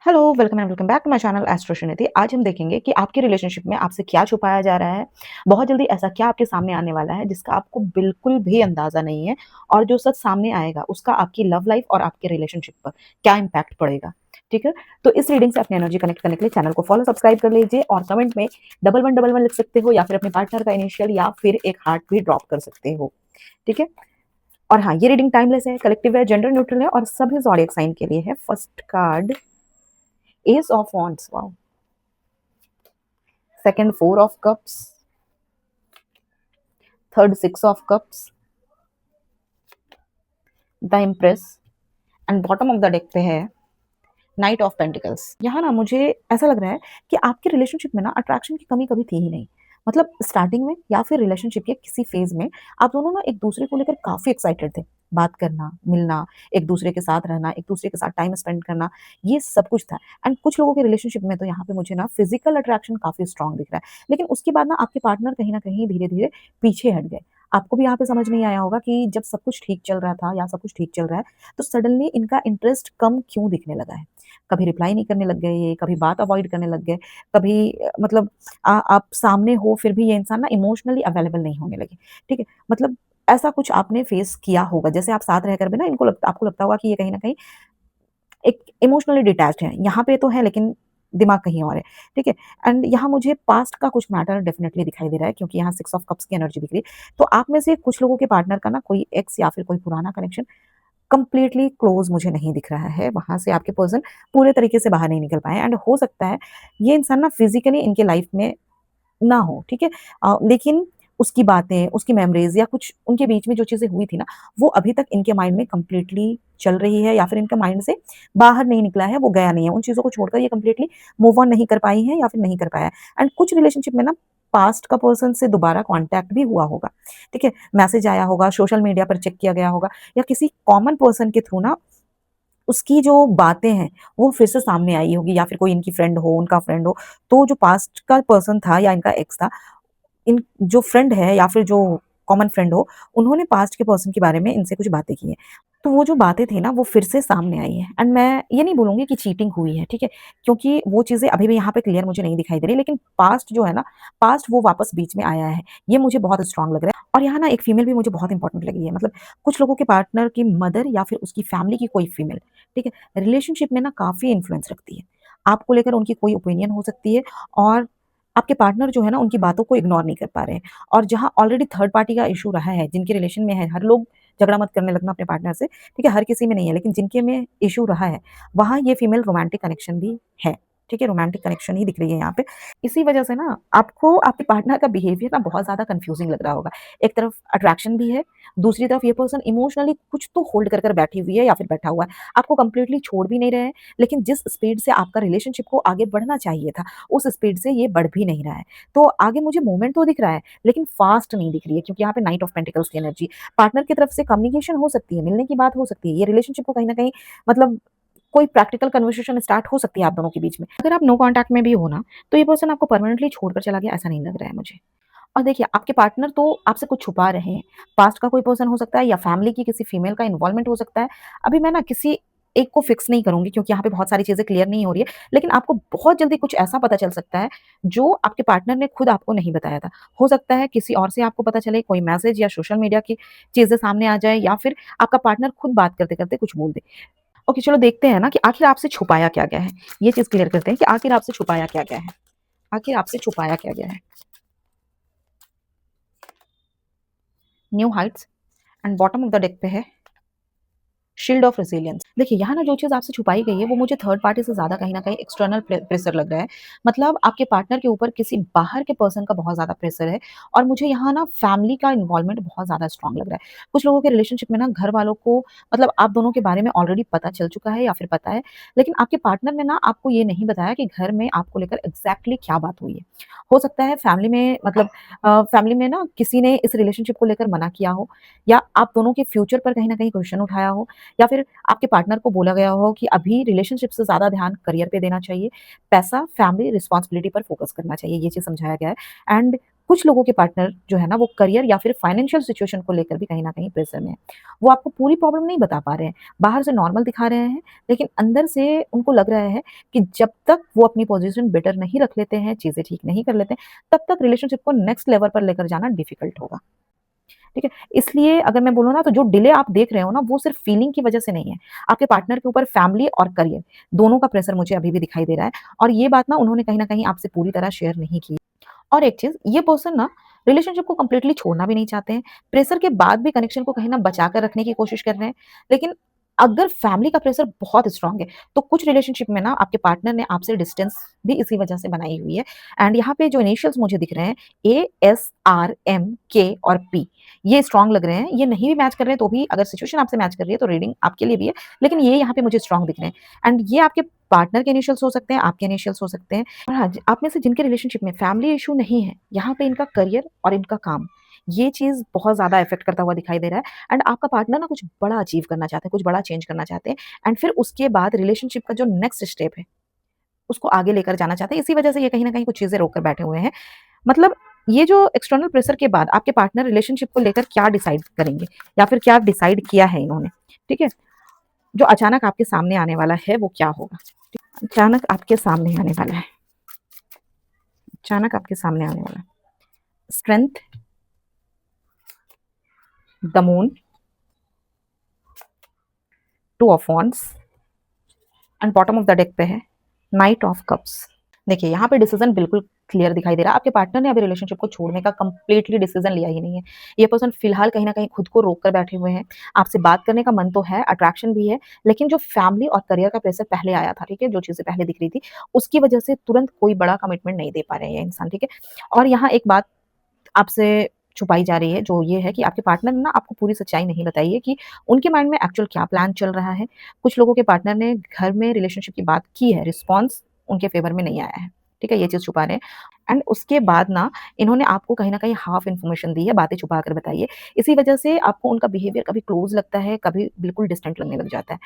Hello, welcome and welcome back to my channel astro Shrinidhi. आज हम देखेंगे कि आपके रिलेशनशिप में आपसे क्या छुपाया जा रहा है। बहुत जल्दी ऐसा क्या आपके सामने आने वाला है जिसका आपको बिल्कुल भी अंदाज़ा नहीं है, और जो सच सामने आएगा उसका आपकी लव लाइफ और आपके रिलेशनशिप पर क्या इम्पैक्ट पड़ेगा। ठीक है? तो इस रीडिंग से अपनी एनर्जी कनेक्ट करने के लिए चैनल को फॉलो, सब्सक्राइब कर लीजिए और कमेंट में डबल वन लिख सकते हो, या फिर अपने पार्टनर का इनिशियल या फिर एक हार्ट भी ड्रॉप कर सकते हो। ठीक है? और हाँ, ये रीडिंग टाइमलेस है, कलेक्टिव है, जेंडर न्यूट्रल है और सभी ज़ोडिएक साइन के लिए है। First card S of wands, wow. Second, Four of Cups. Third, Six of Cups. The Empress. And bottom of the deck पे है नाइट ऑफ पेंटिकल्स। यहाँ ना मुझे ऐसा लग रहा है कि आपके रिलेशनशिप में ना अट्रैक्शन की कमी कभी थी ही नहीं। मतलब स्टार्टिंग में या फिर रिलेशनशिप के किसी फेज में आप दोनों ना एक दूसरे को लेकर काफी एक्साइटेड थे। बात करना, मिलना, एक दूसरे के साथ रहना, एक दूसरे के साथ टाइम स्पेंड करना, ये सब कुछ था। एंड कुछ लोगों के रिलेशनशिप में तो यहाँ पे मुझे ना फिजिकल अट्रैक्शन काफी स्ट्रांग दिख रहा है, लेकिन उसके बाद ना आपके पार्टनर कहीं ना कहीं धीरे धीरे पीछे हट गए। आपको भी यहाँ पे समझ नहीं आया होगा कि जब सब कुछ ठीक चल रहा था या सब कुछ ठीक चल रहा है, तो सडनली इनका इंटरेस्ट कम क्यों दिखने लगा है। कभी रिप्लाई नहीं करने लग गए ये, कभी बात अवॉइड करने लग गए, कभी मतलब आप सामने हो फिर भी ये इंसान ना इमोशनली अवेलेबल नहीं होने लगे। ठीक है? मतलब ऐसा कुछ आपने फेस किया होगा, जैसे आप साथ रहकर भी ना आपको लगता होगा कि ये कहीं न कहीं एक इमोशनली डिटैच्ड है। यहाँ पे तो है लेकिन दिमाग कहीं और है। ठीक है? एंड यहाँ मुझे पास्ट का कुछ मैटर डेफिनिटली दिखाई दे रहा है, क्योंकि यहाँ 6 ऑफ कप्स की एनर्जी दिख रही है। तो आप में से कुछ लोगों के पार्टनर का ना कोई एक्स या फिर कोई पुराना कनेक्शन कंप्लीटली क्लोज मुझे नहीं दिख रहा है। वहाँ से आपके पर्सन पूरे तरीके से बाहर नहीं निकल पाए, एंड हो सकता है ये इंसान ना फिज़िकली इनके लाइफ में ना हो। ठीक है? लेकिन उसकी बातें, उसकी मेमोरीज़ या कुछ उनके बीच में जो चीज़ें हुई थी ना, वो अभी तक इनके माइंड में कंप्लीटली चल रही है, या फिर इनके माइंड से बाहर नहीं निकला है, वो गया नहीं है। उन चीज़ों को छोड़कर ये कंप्लीटली मूव ऑन नहीं कर पाई हैं या फिर नहीं कर पाया है। एंड कुछ रिलेशनशिप में ना पास्ट का पर्सन से दोबारा कॉन्टैक्ट भी हुआ होगा। ठीक है? मैसेज आया होगा, सोशल मीडिया पर चेक किया गया होगा, या किसी कॉमन पर्सन के थ्रू ना उसकी जो बातें हैं, वो फिर से सामने आई होगी, या फिर कोई इनकी फ्रेंड हो, उनका फ्रेंड हो। तो जो पास्ट का पर्सन था या इनका एक्स था, इन जो फ्रेंड है या फिर जो कॉमन फ्रेंड हो, उन्होंने पास्ट के पर्सन के बारे में इनसे कुछ बातें की हैं। तो वो जो बातें थी ना, वो फिर से सामने आई हैं। एंड मैं ये नहीं बोलूँगी कि चीटिंग हुई है, ठीक है? क्योंकि वो चीज़ें अभी भी यहाँ पे क्लियर मुझे नहीं दिखाई दे रही, लेकिन पास्ट जो है ना, पास्ट वो वापस बीच में आया है। ये मुझे बहुत स्ट्रॉन्ग लग रहा है। और यहाँ ना एक फीमेल भी मुझे बहुत इंपॉर्टेंट लगी है। मतलब कुछ लोगों के पार्टनर की मदर या फिर उसकी फैमिली की कोई फीमेल, ठीक है? रिलेशनशिप में ना काफ़ी इन्फ्लुएंस रखती है। आपको लेकर उनकी कोई ओपिनियन हो सकती है, और आपके पार्टनर जो है ना, उनकी बातों को इग्नोर नहीं कर पा रहे हैं। और जहाँ ऑलरेडी थर्ड पार्टी का इश्यू रहा है, जिनके रिलेशन में है, हर लोग झगड़ा मत करने लगना अपने पार्टनर से, ठीक है? हर किसी में नहीं है, लेकिन जिनके में इश्यू रहा है, वहाँ ये फीमेल रोमांटिक कनेक्शन भी है, ठीक है? रोमांटिक कनेक्शन ही दिख रही है यहाँ पे। इसी वजह से ना आपको आपके पार्टनर का बिहेवियर ना बहुत ज़्यादा कन्फ्यूज़िंग लग रहा होगा। एक तरफ अट्रैक्शन भी है, दूसरी तरफ ये पर्सन इमोशनली कुछ तो होल्ड कर बैठी हुई है या फिर बैठा हुआ है। आपको कंप्लीटली छोड़ भी नहीं रहे हैं, लेकिन जिस स्पीड से आपका रिलेशनशिप को आगे बढ़ना चाहिए था, उस स्पीड से ये बढ़ भी नहीं रहा है। तो आगे मुझे मूवमेंट तो दिख रहा है, लेकिन फास्ट नहीं दिख रही है, क्योंकि यहाँ पे नाइट ऑफ पेंटिकल्स की एनर्जी। पार्टनर की तरफ से कम्युनिकेशन हो सकती है, मिलने की बात हो सकती है। ये रिलेशनशिप को कहीं न कहीं मतलब कोई प्रैक्टिकल कन्वर्सेशन स्टार्ट हो सकती है आप दोनों के बीच में। अगर आप नो कॉन्टैक्ट में भी हो ना, तो ये पर्सन आपको परमानेंटली छोड़कर चला गया, ऐसा नहीं लग रहा है मुझे। और देखिए, आपके पार्टनर तो आपसे कुछ छुपा रहे हैं। पास्ट का कोई पर्सन हो सकता है, या फैमिली की किसी फीमेल का इन्वॉल्वमेंट हो सकता है। अभी मैं ना किसी एक को फिक्स नहीं करूँगी, क्योंकि यहाँ पे बहुत सारी चीज़ें क्लियर नहीं हो रही है। लेकिन आपको बहुत जल्दी कुछ ऐसा पता चल सकता है, जो आपके पार्टनर ने खुद आपको नहीं बताया था। हो सकता है किसी और से आपको पता चले, कोई मैसेज या सोशल मीडिया की चीज़ें सामने आ जाए, या फिर आपका पार्टनर खुद बात करते-करते कुछ बोल दे। ओके, चलो देखते हैं ना कि आखिर आपसे छुपाया क्या गया है। ये चीज़ क्लियर करते हैं कि आखिर आपसे छुपाया क्या गया है। आखिर आपसे छुपाया क्या गया है? New Heights. And bottom of the deck पे है शील्ड ऑफ रेसिलियंस। देखिए, यहाँ ना जो चीज़ आपसे छुपाई गई है, वो मुझे थर्ड पार्टी से ज़्यादा कहीं न कहीं एक्सटर्नल प्रेशर लग रहा है। मतलब आपके पार्टनर के ऊपर किसी बाहर के पर्सन का बहुत ज़्यादा प्रेशर है, और मुझे यहाँ ना फैमिली का इन्वॉल्वमेंट बहुत ज़्यादा स्ट्रॉन्ग लग रहा है। कुछ लोगों के रिलेशनशिप में ना घर वालों को मतलब आप दोनों के बारे में ऑलरेडी पता चल चुका है या फिर पता है, लेकिन आपके पार्टनर ने ना आपको ये नहीं बताया कि घर में आपको लेकर एग्ज़ैक्टली क्या बात हुई है। हो सकता है फैमिली में मतलब फैमिली में ना किसी ने इस रिलेशनशिप को लेकर मना किया हो, या आप दोनों के फ्यूचर पर कहीं न कहीं क्वेश्चन उठाया हो, या फिर आपके पार्टनर को बोला गया हो कि अभी रिलेशनशिप से ज़्यादा ध्यान करियर पे देना चाहिए, पैसा, फैमिली, रिस्पॉन्सिबिलिटी पर फोकस करना चाहिए, ये चीज़ समझाया गया है। एंड कुछ लोगों के पार्टनर जो है ना वो करियर या फिर फाइनेंशियल सिचुएशन को लेकर भी कहीं न कहीं प्रेशर में है। वो आपको पूरी प्रॉब्लम नहीं बता पा रहे हैं, बाहर से नॉर्मल दिखा रहे हैं, लेकिन अंदर से उनको लग रहा है कि जब तक वो अपनी पोज़ीशन बेटर नहीं रख लेते हैं, चीज़ें ठीक नहीं कर लेते हैं, तब तक रिलेशनशिप को नेक्स्ट लेवल पर लेकर जाना डिफ़िकल्ट होगा। ठीक है? इसलिए अगर मैं बोलूँ ना तो जो डिले आप देख रहे हो ना वो सिर्फ़ फीलिंग की वज़ह से नहीं है। आपके पार्टनर के ऊपर फैमिली और करियर दोनों का प्रेशर मुझे अभी भी दिखाई दे रहा है और ये बात ना उन्होंने कहीं न कहीं आपसे पूरी तरह शेयर नहीं की। और एक चीज़, ये पर्सन ना रिलेशनशिप को कंप्लीटली छोड़ना भी नहीं चाहते हैं। प्रेशर के बाद भी कनेक्शन को कहीं न बचा कर रखने की कोशिश कर रहे हैं। लेकिन अगर फैमिली का प्रेशर बहुत स्ट्रॉन्ग है, तो कुछ रिलेशनशिप में ना आपके पार्टनर ने आपसे डिस्टेंस भी इसी वजह से बनाई हुई है। एंड यहाँ पे जो इनिशियल्स मुझे दिख रहे हैं ए, एस, आर, एम, के और पी, ये स्ट्रॉन्ग लग रहे हैं। ये नहीं भी मैच कर रहे हैं तो भी अगर सिचुएशन आपसे मैच कर रही है तो रीडिंग आपके लिए भी है। लेकिन ये यहाँ पे मुझे स्ट्रॉन्ग दिख रहे हैं एंड ये आपके पार्टनर के इनिशियल्स हो सकते हैं, आपके इनिशियल्स हो सकते हैं। और हाँ, आप में से जिनके रिलेशनशिप में फैमिली इश्यू नहीं है, यहाँ पे इनका करियर और इनका काम, ये चीज़ बहुत ज़्यादा इफ़ेक्ट करता हुआ दिखाई दे रहा है एंड आपका पार्टनर ना कुछ बड़ा अचीव करना चाहते हैं, कुछ बड़ा चेंज करना चाहते हैं एंड फिर उसके बाद रिलेशनशिप का जो नेक्स्ट स्टेप है, उसको आगे लेकर जाना चाहते हैं। इसी वजह से ये कहीं न कहीं कुछ चीज़ें रोक कर बैठे हुए हैं। मतलब ये जो एक्सटर्नल प्रेशर के बाद आपके पार्टनर रिलेशनशिप को लेकर क्या डिसाइड करेंगे या फिर क्या डिसाइड किया है इन्होंने, ठीक है? जो अचानक आपके सामने आने वाला है, वो क्या होगा? अचानक आपके सामने आने वाला है। अचानक आपके सामने आने वाला है। Strength, the moon, two of wands and bottom of the deck पे है नाइट ऑफ कप्स। देखिए यहाँ पे डिसीजन बिल्कुल क्लियर दिखाई दे रहा है। आपके पार्टनर ने अभी रिलेशनशिप को छोड़ने का कंप्लीटली डिसीजन लिया ही नहीं है। ये पर्सन फिलहाल कहीं न कहीं खुद को रोक कर बैठे हुए हैं। आपसे बात करने का मन तो है, अट्रैक्शन भी है, लेकिन जो फैमिली और करियर का प्रेशर पहले आया था, ठीक है? जो चीज़ें पहले दिख रही थी, उसकी वजह से तुरंत कोई बड़ा कमिटमेंट नहीं दे पा रहे हैं ये इंसान, ठीक है? और यहाँ एक बात आपसे छुपाई जा रही है, जो ये है कि आपके पार्टनर ने ना आपको पूरी सच्चाई नहीं बताई है कि उनके माइंड में एक्चुअल क्या प्लान चल रहा है। कुछ लोगों के पार्टनर ने घर में रिलेशनशिप की बात की है, रिस्पॉन्स उनके फ़ेवर में नहीं आया है, ठीक है? ये चीज़ छुपा रहे हैं एंड उसके बाद ना इन्होंने आपको कहीं न कहीं हाफ़ इन्फॉर्मेशन दी है, बातें छुपा कर बताई है। इसी वजह से आपको उनका बिहेवियर कभी क्लोज़ लगता है, कभी बिल्कुल डिस्टेंट लगने लग जाता है।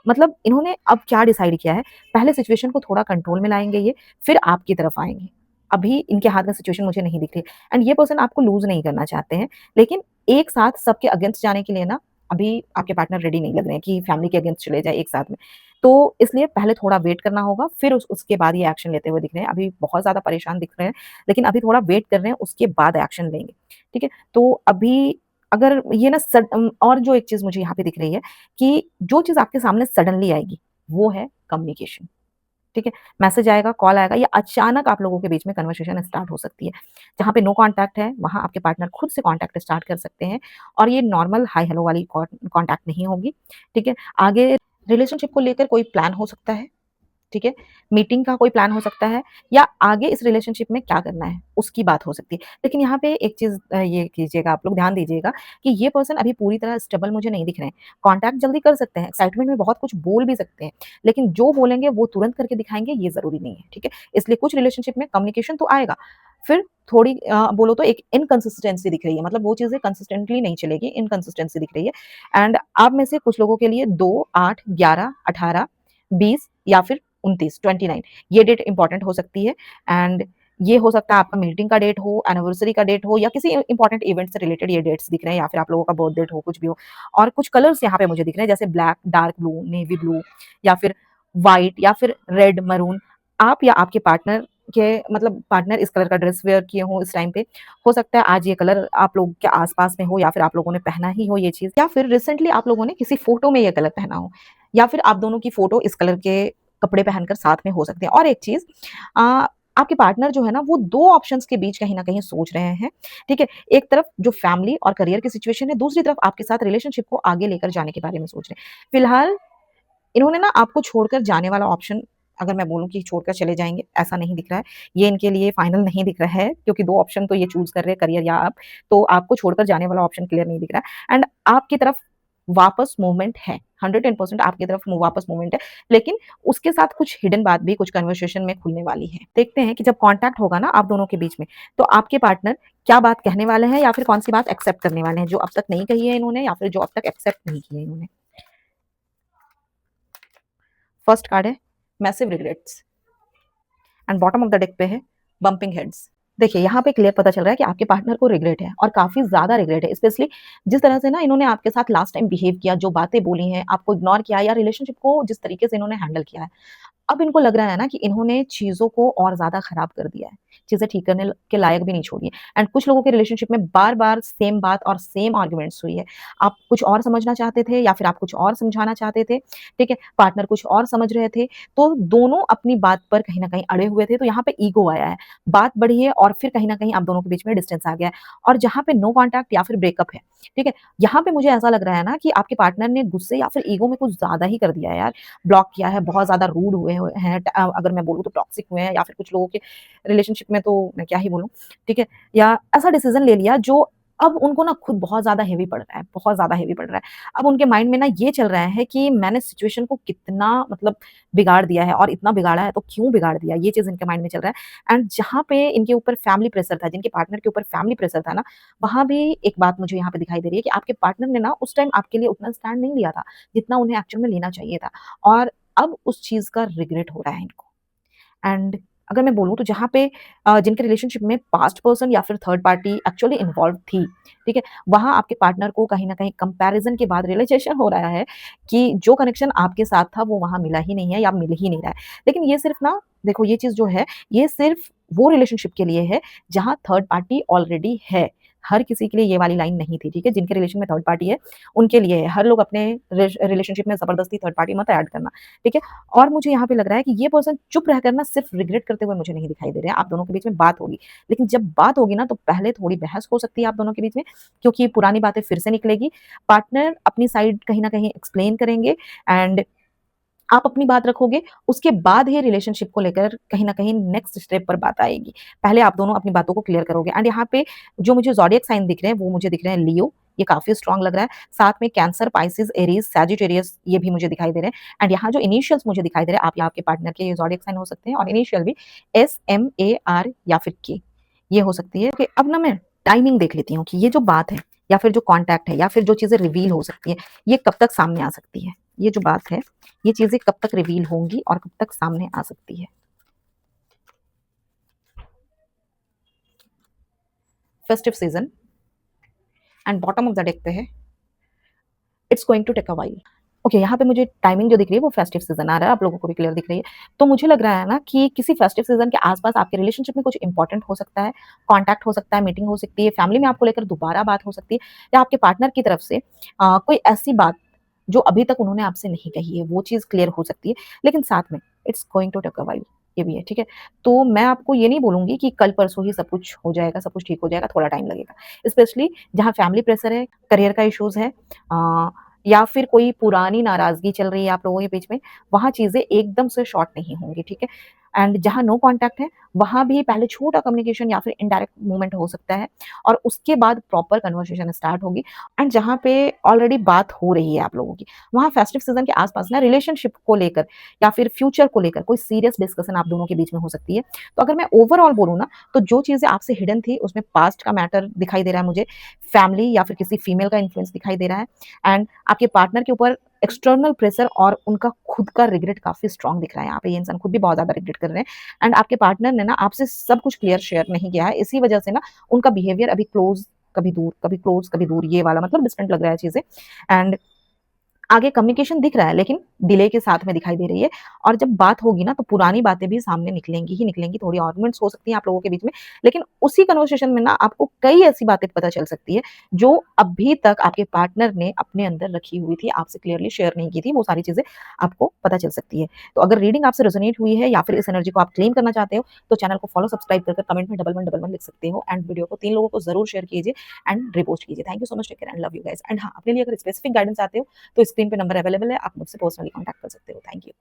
मतलब इन्होंने अब क्या डिसाइड किया है, पहले सिचुएशन को थोड़ा कंट्रोल में लाएँगे ये, फिर आपकी तरफ आएँगे। अभी इनके हाथ में सिचुएशन मुझे नहीं दिख रही एंड ये पर्सन आपको लूज़ नहीं करना चाहते हैं, लेकिन एक साथ सबके अगेंस्ट जाने के लिए ना अभी आपके पार्टनर रेडी नहीं लग रहे हैं कि फैमिली के अगेंस्ट चले जाएँ एक साथ में। तो इसलिए पहले थोड़ा वेट करना होगा, फिर उसके बाद ये एक्शन लेते हुए दिख रहे हैं। अभी बहुत ज़्यादा परेशान दिख रहे हैं, लेकिन अभी थोड़ा वेट कर रहे हैं, उसके बाद एक्शन लेंगे, ठीक है? तो अभी अगर ये ना और जो एक चीज़ मुझे यहाँ पे दिख रही है कि जो चीज़ आपके सामने सडनली आएगी, वो है कम्युनिकेशन, ठीक है? मैसेज आएगा, कॉल आएगा या अचानक आप लोगों के बीच में कन्वर्सेशन स्टार्ट हो सकती है। जहाँ पे नो कॉन्टैक्ट है, वहाँ आपके पार्टनर खुद से कॉन्टैक्ट स्टार्ट कर सकते हैं और ये नॉर्मल हाय हेलो वाली कॉन्टैक्ट नहीं होगी, ठीक है? आगे रिलेशनशिप को लेकर कोई प्लान हो सकता है, ठीक है? मीटिंग का कोई प्लान हो सकता है या आगे इस रिलेशनशिप में क्या करना है, उसकी बात हो सकती है। लेकिन यहाँ पे एक चीज़ ये कीजिएगा आप लोग ध्यान दीजिएगा कि ये पर्सन अभी पूरी तरह स्टेबल मुझे नहीं दिख रहे हैं। कॉन्टैक्ट जल्दी कर सकते हैं, एक्साइटमेंट में बहुत कुछ बोल भी सकते हैं, लेकिन जो बोलेंगे वो तुरंत करके दिखाएँगे ये ज़रूरी नहीं है, ठीक है? इसलिए कुछ रिलेशनशिप में कम्युनिकेशन तो आएगा, फिर थोड़ी बोलो तो एक इनकंसिस्टेंसी दिख रही है, मतलब वो चीज़ें कंसिस्टेंटली नहीं चलेगी, इनकंसिस्टेंसी दिख रही है एंड आप में से कुछ लोगों के लिए 2, 8, 11, 18, 20 या फिर 29, 29 ये डेट इंपॉर्टेंट हो सकती है एंड ये हो सकता है आपका मीटिंग का डेट हो, एनिवर्सरी का डेट हो या किसी इंपॉर्टेंट इवेंट से रिलेटेड ये डेट्स दिख रहे हैं या फिर आप लोगों का बर्थ डेट हो, कुछ भी हो। और कुछ कलर्स यहाँ पे मुझे दिख रहे हैं जैसे black, dark blue, navy blue या फिर व्हाइट या फिर रेड, मरून। आप या आपके पार्टनर के मतलब पार्टनर इस कलर का ड्रेस वेयर किए हों इस टाइम पे। हो सकता है आज ये कलर आप लोग के आस-पास में हो या फिर आप लोगों ने पहना ही हो ये चीज़ या फिर रिसेंटली आप लोगों ने किसी फ़ोटो में ये कलर पहना हो या फिर आप दोनों की फ़ोटो इस कलर के कपड़े पहनकर साथ में हो सकते हैं। और एक चीज़ अ, आपके पार्टनर जो है ना वो 2 ऑप्शंस के बीच कहीं न कहीं सोच रहे हैं, ठीक है? एक तरफ जो फैमिली और करियर की सिचुएशन है, दूसरी तरफ आपके साथ रिलेशनशिप को आगे लेकर जाने के बारे में सोच रहे हैं। फिलहाल इन्होंने ना आपको छोड़कर जाने वाला ऑप्शन अगर मैं बोलूँ कि छोड़कर चले जाएँगे, ऐसा नहीं दिख रहा है। ये इनके लिए फाइनल नहीं दिख रहा है क्योंकि 2 ऑप्शन तो ये चूज़ कर रहे हैं करियर या आप, तो आपको छोड़कर जाने वाला ऑप्शन क्लियर नहीं दिख रहा है एंड आपकी तरफ वापस मूवमेंट है, 110% आपकी तरफ वापस मूवमेंट है, लेकिन उसके साथ कुछ हिडन बात भी कुछ कन्वर्सेशन में खुलने वाली है। देखते हैं कि जब कॉन्टैक्ट होगा ना आप दोनों के बीच में, तो आपके पार्टनर क्या बात कहने वाले हैं या फिर कौन-सी बात एक्सेप्ट करने वाले हैं, जो अब तक नहीं कही है इन्होंने या फिर जो अब तक एक्सेप्ट नहीं की है इन्होंने। फर्स्ट कार्ड है massive regrets and bottom of the deck पे है बम्पिंग हेड्स। देखिए, यहाँ पे क्लियर पता चल रहा है कि आपके पार्टनर को रिग्रेट है और काफ़ी ज़्यादा रिग्रेट है। स्पेशली जिस तरह से ना इन्होंने आपके साथ लास्ट टाइम बिहेव किया, जो बातें बोली हैं, आपको इग्नोर किया या रिलेशनशिप को जिस तरीके से इन्होंने हैंडल किया है। अब इनको लग रहा है ना कि इन्होंने चीज़ों को और ज़्यादा खराब कर दिया है। चीज़ें ठीक करने के लायक भी नहीं छोड़ी है। एंड कुछ लोगों के रिलेशनशिप में बार-बार सेम बात और सेम आर्गुमेंट्स हुई है। आप कुछ और समझना चाहते थे या फिर आप कुछ और समझाना चाहते थे, ठीक है? पार्टनर कुछ और समझ रहे थे, तो दोनों अपनी बात पर कहीं न कहीं अड़े हुए थे, तो यहाँ पे ईगो आया है। बात बढ़ी है और फिर कहीं न कहीं आप दोनों के बीच में डिस्टेंस आ गया है और जहाँ पे नो कॉन्टैक्ट या फिर ब्रेकअप है, ठीक है? यहाँ पे मुझे ऐसा लग रहा है ना कि आपके पार्टनर ने गुस्से या फिर ईगो में कुछ ज़्यादा ही कर दिया है यार। ब्लॉक किया है, बहुत ज़्यादा रूड हुए हुए हैं, अगर मैं बोलूँ तो टॉक्सिक हुए हैं या फिर कुछ लोगों के रिलेशनशिप में तो मैं क्या ही बोलूँ, ठीक है? या ऐसा डिसीज़न ले लिया जो अब उनको ना खुद बहुत ज़्यादा हेवी पड़ रहा है, बहुत ज़्यादा हेवी पड़ रहा है। अब उनके माइंड में ना ये चल रहा है कि मैंने सिचुएशन को कितना मतलब बिगाड़ दिया है और इतना बिगाड़ा है तो क्यों बिगाड़ दिया? ये चीज़ इनके माइंड में चल रहा है एंड जहाँ पे इनके ऊपर फैमिली प्रेशर था, जिनके पार्टनर के ऊपर फैमिली प्रेशर था ना, वहाँ भी एक बात मुझे यहाँ पे दिखाई दे रही है कि आपके पार्टनर ने ना उस टाइम आपके लिए उतना स्टैंड नहीं लिया था, जितना उन्हें एक्चुअल में लेना चाहिए था। और अब उस चीज़ का रिग्रेट हो रहा है इनको। एंड अगर मैं बोलूँ तो जहाँ पे जिनके रिलेशनशिप में पास्ट पर्सन या फिर थर्ड पार्टी एक्चुअली इन्वॉल्व थी, ठीक है? वहाँ आपके पार्टनर को कहीं न कहीं कंपैरिज़न के बाद रियलाइज़ेशन हो रहा है कि जो कनेक्शन आपके साथ था वो वहाँ मिला ही नहीं है या मिल ही नहीं रहा है। लेकिन ये सिर्फ़ ना देखो ये चीज़ जो है, ये सिर्फ़ वो रिलेशनशिप के लिए है जहाँ थर्ड पार्टी ऑलरेडी है। हर किसी के लिए ये वाली लाइन नहीं थी, ठीक है? जिनके रिलेशन में थर्ड पार्टी है, उनके लिए है। हर लोग अपने रिलेशनशिप में ज़बरदस्ती थर्ड पार्टी मत ऐड करना, ठीक है? और मुझे यहाँ पे लग रहा है कि ये पर्सन चुप रहकर ना सिर्फ रिग्रेट करते हुए मुझे नहीं दिखाई दे रहे हैं। आप दोनों के बीच में बात होगी। लेकिन जब बात होगी ना तो पहले थोड़ी बहस हो सकती है आप दोनों के बीच में क्योंकि पुरानी बातें फिर से निकलेगी। पार्टनर अपनी साइड कहीं न कहीं एक्सप्लेन करेंगे एंड आप अपनी बात रखोगे, उसके बाद ही रिलेशनशिप को लेकर कहीं न कहीं नेक्स्ट स्टेप पर बात आएगी। पहले आप दोनों अपनी बातों को क्लियर करोगे एंड यहाँ पे जो मुझे ज़ोडिएक साइन दिख रहे हैं, वो मुझे दिख रहे हैं लियो, ये काफ़ी स्ट्रॉन्ग लग रहा है। साथ में कैंसर, पाइसेस, एरीज़, सैजिटेरियस ये भी मुझे दिखाई दे रहे हैं एंड यहाँ जो इनिशियल्स मुझे दिखाई दे रहे हैं, आप या आपके पार्टनर के ज़ोडिएक साइन हो सकते हैं और इनिशियल भी एस, एम, ए, आर या फिर के, ये हो सकती है। ओके, अब ना मैं टाइमिंग देख लेती हूँ कि ये जो बात है या फिर जो कॉन्टैक्ट है या फिर जो चीज़ें रिवील हो सकती है, ये कब तक सामने आ सकती है। ये जो बात है ये चीज़ें कब तक रिवील होंगी और कब तक सामने आ सकती है। Festive season and bottom of the deck पे है, it's going to take a while. Okay, यहाँ पे मुझे टाइमिंग जो दिख रही है वो फेस्टिव सीज़न आ रहा है, आप लोगों को भी क्लियर दिख रही है। तो मुझे लग रहा है ना कि किसी फेस्टिव सीज़न के आस-पास आपके रिलेशनशिप में कुछ इम्पोर्टेंट हो सकता है, कॉन्टैक्ट हो सकता है, मीटिंग हो सकती है, फैमिली में आपको लेकर दोबारा बात हो सकती है या आपके पार्टनर की तरफ से कोई ऐसी बात जो अभी तक उन्होंने आपसे नहीं कही है, वो चीज़ क्लियर हो सकती है। लेकिन साथ में it's going to take a while ये भी है, ठीक है? तो मैं आपको ये नहीं बोलूँगी कि कल परसों ही सब कुछ हो जाएगा, सब कुछ ठीक हो जाएगा, थोड़ा टाइम लगेगा। स्पेशली जहाँ फैमिली प्रेशर है, करियर का इश्यूज़ है या फिर कोई पुरानी नाराज़गी चल रही है आप लोगों के बीच में, वहाँ चीज़ें एकदम से शॉर्ट नहीं होंगी, ठीक है? एंड जहाँ नो कॉन्टैक्ट है, वहाँ भी पहले छोटा कम्युनिकेशन या फिर इनडायरेक्ट मूवमेंट हो सकता है और उसके बाद प्रॉपर कन्वर्सेशन स्टार्ट होगी एंड जहाँ पे ऑलरेडी बात हो रही है आप लोगों की, वहाँ फेस्टिव सीज़न के आस-पास ना रिलेशनशिप को लेकर या फिर फ्यूचर को लेकर कोई सीरियस डिस्कशन आप दोनों के बीच में हो सकती है। तो अगर मैं ओवरऑल बोलूँ ना, तो जो चीज़ें आपसे हिडन थी, उसमें पास्ट का मैटर दिखाई दे रहा है मुझे, फैमिली या फिर किसी फीमेल का इन्फ्लुएंस दिखाई दे रहा है एंड आपके पार्टनर के ऊपर एक्सटर्नल प्रेशर और उनका खुद का रिग्रेट काफ़ी स्ट्रॉन्ग दिख रहा है यहाँ पे, ये इंसान खुद भी बहुत ज़्यादा रिग्रेट कर रहे हैं एंड आपके पार्टनर ने ना आपसे सब कुछ क्लियर शेयर नहीं किया है, इसी वजह से ना उनका बिहेवियर अभी क्लोज़ कभी दूर, कभी क्लोज़, कभी दूर, ये वाला मतलब डिस्टेंट लग रहा है चीज़ें एंड आगे कम्युनिकेशन दिख रहा है लेकिन डिले के साथ में दिखाई दे रही है और जब बात होगी ना तो पुरानी बातें भी सामने निकलेंगी ही निकलेंगी, थोड़ी आर्गुमेंट्स हो सकती हैं आप लोगों के बीच में, लेकिन उसी कन्वर्सेशन में ना आपको कई ऐसी बातें पता चल सकती है, जो अभी तक आपके पार्टनर ने अपने अंदर रखी हुई थी, आपसे क्लियरली शेयर नहीं की थी, वो सारी चीज़ें आपको पता चल सकती है। तो अगर रीडिंग आपसे रेज़ोनेट हुई है या फिर इस एनर्जी को आप क्लेम करना चाहते हो, तो चैनल को फॉलो, सब्सक्राइब कर कमेंट में डबल 1 डबल 1 लिख सकते हो एंड वीडियो को 3 लोगों को ज़रूर शेयर कीजिए एंड रिपोस्ट कीजिए। Thank you so much, take care and love you guys and हाँ, अपने लिए अगर स्पेसिफिक गाइडेंस चाहते हो तो स्क्रीन पे नंबर अवेलेबल है, आप मुझसे पर्सनली कॉन्टैक्ट कर सकते हो। Thank you.